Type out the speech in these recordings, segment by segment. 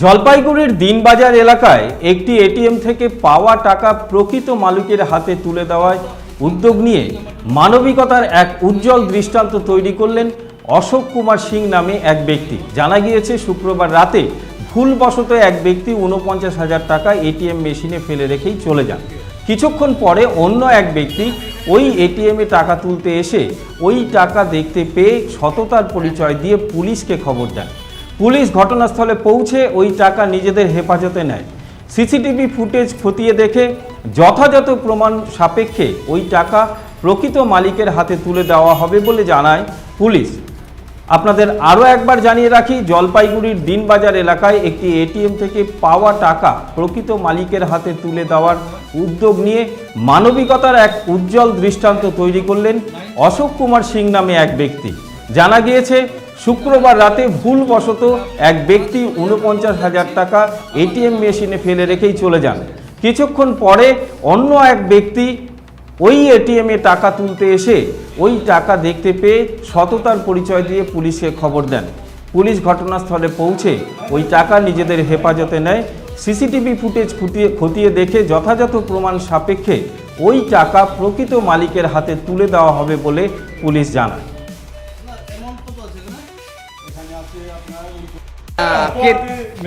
জলপাইগুড়ির দিনবাজার এলাকায় একটি এটিএম থেকে পাওয়া টাকা প্রকৃত মালিকের হাতে তুলে দেওয়ার উদ্যোগ নিয়ে মানবিকতার এক উজ্জ্বল দৃষ্টান্ত তৈরি করলেন অশোক কুমার সিং নামে এক ব্যক্তি। জানা গিয়েছে শুক্রবার রাতে ভুলবশত এক ব্যক্তি ৪৯,০০০ টাকা এটিএম মেশিনে ফেলে রেখেই চলে যান। কিছুক্ষণ পরে অন্য এক ব্যক্তি ওই এটিএমে টাকা তুলতে এসে ওই টাকা দেখতে পেয়ে সততার পরিচয় দিয়ে পুলিশকে খবর দেন। পুলিশ ঘটনাস্থলে পৌঁছে ওই টাকা নিজেদের হেফাজতে নেয়। সিসিটিভি ফুটেজ খতিয়ে দেখে যথাযথ প্রমাণ সাপেক্ষে ওই টাকা প্রকৃত মালিকের হাতে তুলে দেওয়া হবে বলে জানায় পুলিশ। আপনাদের আরও একবার জানিয়ে রাখি, জলপাইগুড়ির দিনবাজার এলাকায় একটি এটিএম থেকে পাওয়া টাকা প্রকৃত মালিকের হাতে তুলে দেওয়ার উদ্যোগ নিয়ে মানবিকতার এক উজ্জ্বল দৃষ্টান্ত তৈরি করলেন অশোক কুমার সিং নামে এক ব্যক্তি। জানা গিয়েছে শুক্রবার রাতে ভুলবশত এক ব্যক্তি ৪৯,০০০ টাকা এটিএম মেশিনে ফেলে রেখেই চলে যান। কিছুক্ষণ পরে অন্য এক ব্যক্তি ওই এটিএমে টাকা তুলতে এসে ওই টাকা দেখতে পেয়ে সততার পরিচয় দিয়ে পুলিশকে খবর দেন। পুলিশ ঘটনাস্থলে পৌঁছে ওই টাকা নিজেদের হেফাজতে নেয়। সিসিটিভি ফুটেজ খতিয়ে দেখে যথাযথ প্রমাণ সাপেক্ষে ওই টাকা প্রকৃত মালিকের হাতে তুলে দেওয়া হবে বলে পুলিশ জানায়।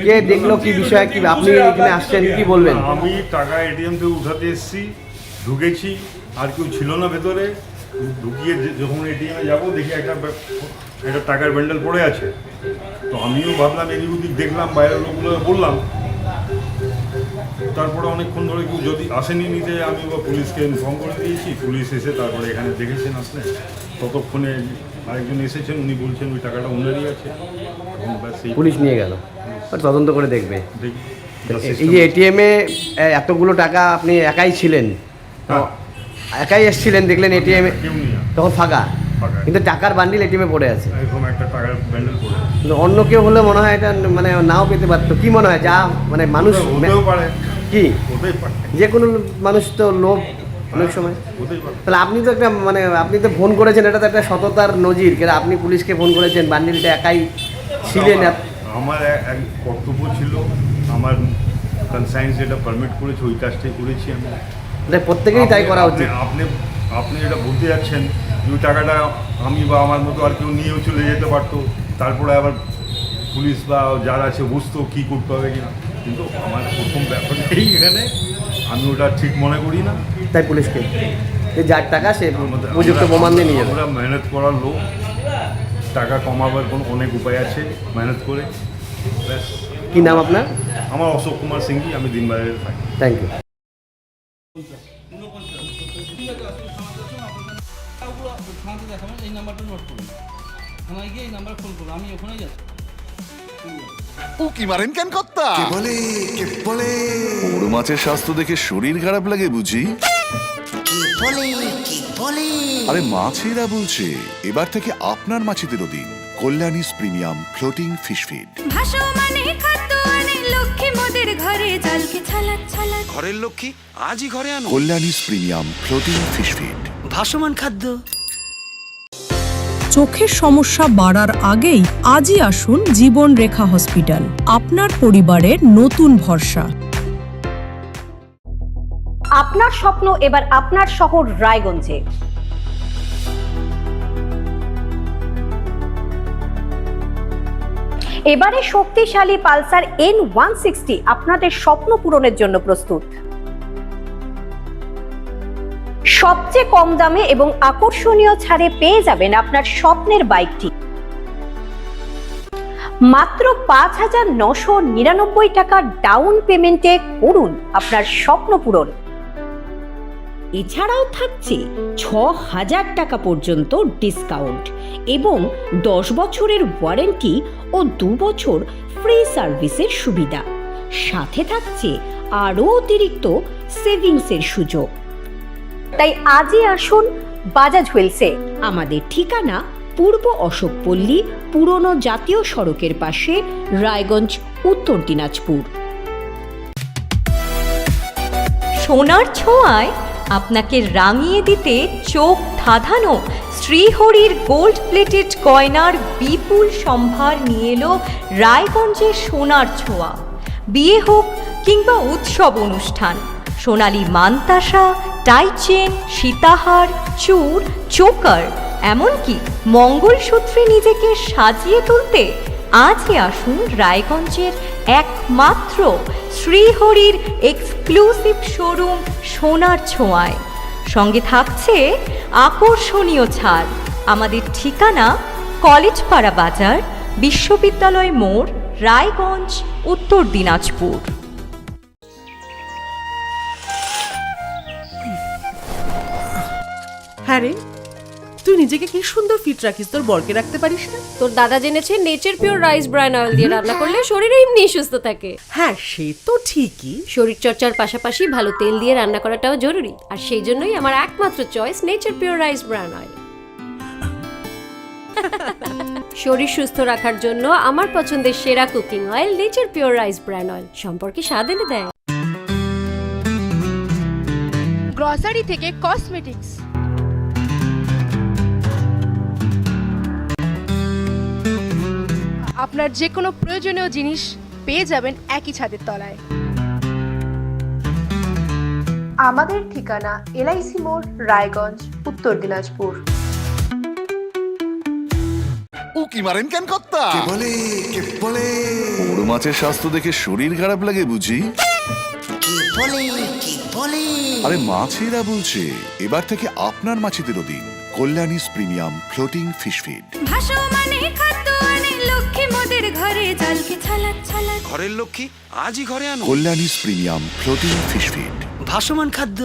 কে দেখলো, কি বিষয়, কি আপনি এখানে আসছেন, কি বলবেন? আমি টাকা এটিএম থেকে উঠাতে এসেছি, ঢুকেছি, আর কেউ ছিল না ভেতরে। ঢুকিয়ে যখন এটিএমে যাবো দেখি একটা টাকার ব্যান্ডেল পড়ে আছে। তো আমিও ভাবলাম এদিক ওদিক দেখলাম, বাইরের লোকগুলো বললাম। তারপরে অনেকক্ষণ ধরে কেউ যদি আসেনি নিতে, আমি পুলিশকে ইনফর্ম করে দিয়েছি। পুলিশ এসে তারপরে এখানে দেখেছেন আসলে। ততক্ষণে আরেকজন এসেছেন, উনি বলছেন ওই টাকাটা উনারই আছে। পুলিশ নিয়ে গেল, তদন্ত করে দেখবে। দেখি এই যে এটিএমে এতগুলো টাকা আপনি একাই ছিলেন, একাই এসেছিলেন, দেখলেন এটিএমে তখন ফাঁকা, কিন্তু টাকার বান্ডিল এটিএমে পড়ে আছে। এরকম একটা টাকার ব্যান্ডেল পড়ে আছে। কিন্তু অন্য কেউ হলে মনে হয় এটা মানে নাও পেতে পারতো। কি মনে হয়, যা মানে মানুষ হতেও পারে, কি হতেই পারে, যে কোনো মানুষ তো লোভ অনেক সময়। হতেই পারে। তাহলে আপনি তো একটা মানে আপনি তো ফোন করেছেন, এটা তো একটা সততার নজির। কেন আপনি পুলিশকে ফোন করেছেন, বান্ডিলটা একাই ছিলেন। আমার এক কর্তব্য ছিল, আমার কনসাইন্স যেটা পারমিট করেছে ওই কাজটাই করেছি আমি। প্রত্যেকেই তাই করা উচিত। আপনি যেটা বলতে যাচ্ছেন যে ওই টাকাটা আমি বা আমার মতো আর কেউ নিয়েও চলে যেতে পারতো, তারপরে আবার পুলিশ বা যারা আছে বুঝতো কী করতে হবে কিনা। কিন্তু আমার প্রথম ব্যাপারটাই এখানে, আমি ওটা ঠিক মনে করি না। তাই পুলিশকে যে যার টাকা সে উপযুক্ত প্রমাণ দিয়ে নিয়ে যাবে। আমরা মেহনত করার লোক, টাকা কমাবার অনেক উপায় আছে, মেহনত করে। ব্যাস। কি নাম আপনার? আমার অশোক কুমার সিংহি, আমি দিনবাজারে থাকি। Thank you. এই নাম্বারটা নোট করুন, থানায় গিয়ে এই নাম্বার ফোন করুন, আমি ওখানেই যাচ্ছি। উকি মারেন কেন কর্তা? কে বলে বড় মাছের স্বাস্থ্য দেখে শরীর খারাপ লাগে বুঝি? আরে মাছেরা বলছে, এবার থেকে আপনার মাছেদেরও দিন কল্যাণীস প্রিমিয়াম ফ্লোটিং ফিশ ফিড। ঘরের লক্ষ্মী আজই ঘরে আনো কল্যাণীস প্রিমিয়াম ফ্লোটিং ফিশ ফিড, ভাসমান খাদ্য। চোখের সমস্যা বাড়ার আগেই আজই আসুন জীবন রেখা হসপিটাল, আপনার পরিবারের নতুন ভরসা। আপনার স্বপ্ন এবার আপনার শহর রায়গঞ্জে। এবারে শক্তিশালী পালসার N160 আপনাদের স্বপ্ন পূরণের জন্য প্রস্তুত। সবচেয়ে কম দামে এবং আকর্ষণীয় ছাড়ে পেয়ে যাবেন আপনার স্বপ্নের বাইকটি। মাত্র ৫,৯৯৯ টাকা ডাউন পেমেন্টে করুন আপনার স্বপ্ন পূরণ। এছাড়াও থাকছে ৬,০০০ টাকা পর্যন্ত ডিসকাউন্ট এবং ১০ বছরের ওয়ারেন্টি ও ২ বছর ফ্রি সার্ভিসের সুবিধা। সাথে থাকছে আরও অতিরিক্ত সেভিংসের সুযোগ। তাই আজই আসুন বাজাজ হুইলসে। আমাদের ঠিকানা পূর্ব অশোকপল্লী, পুরনো জাতীয় সড়কের পাশে, রায়গঞ্জ, উত্তর দিনাজপুর। সোনার ছোঁয়ায় আপনাকে রাঙিয়ে দিতে চোখ ধাঁধানো শ্রীহরির গোল্ড প্লেটেড গয়নার বিপুল সম্ভার নিয়ে এলো রায়গঞ্জের সোনার ছোঁয়া। বিয়ে হোক কিংবা উৎসব অনুষ্ঠান, সোনালি মানতাসা, টাইচেন, সীতাহার, চূড়, চোকার, এমনকি মঙ্গলসূত্রে নিজেকে সাজিয়ে তুলতে আজই আসুন রায়গঞ্জের একমাত্র শ্রীহরির এক্সক্লুসিভ শোরুম সোনার ছোঁয়ায়। সঙ্গে থাকছে আকর্ষণীয় ছাড়। আমাদের ঠিকানা কলেজপাড়া বাজার, বিশ্ববিদ্যালয় মোড়, রায়গঞ্জ, উত্তর দিনাজপুর। হ্যাঁ রে, তুই নিজেকে কি সুন্দর ফিট রাখিস, তোর বরকে রাখতে পারিস না? তোর দাদা জেনেছে nature pure rice bran oil দিয়ে রান্না করলে শরীরে এমনি সুস্থ থাকে। হ্যাঁ, সে তো ঠিকই। শরীর চর্চার পাশাপাশি ভালো তেল দিয়ে রান্না করাটাও জরুরি, আর সেই জন্যই আমার একমাত্র choice nature pure rice bran oil. শরীর সুস্থ রাখার জন্য আমার পছন্দের সেরা cooking oil nature pure rice bran oil, সম্পর্কে স্বাদ এনে দেয়। গ্রসারি থেকে কসমেটিক্স, আপনার যে কোনো প্রয়োজনীয় জিনিস পেয়ে যাবেন একই ছাদের তলায়। আমাদের ঠিকানা এলআইসি মোড়, রায়গঞ্জ, উত্তর দিনাজপুর। উকি মারেন কেন কর্তা? বড় মাছের স্বাস্থ্য দেখে শরীর খারাপ লাগে বুঝি? আরে মাছেরা বলছে, এবার থেকে আপনার মাছেদেরও দিন কল্যাণীস প্রিমিয়াম ফ্লোটিং ফিশ ফিড। ঘরের লক্ষ্মী আজই ঘরে আনো। কল্যাণীস প্রিমিয়াম ফ্লোটিং ফিশ ফিড। ভাসমান খাদ্য।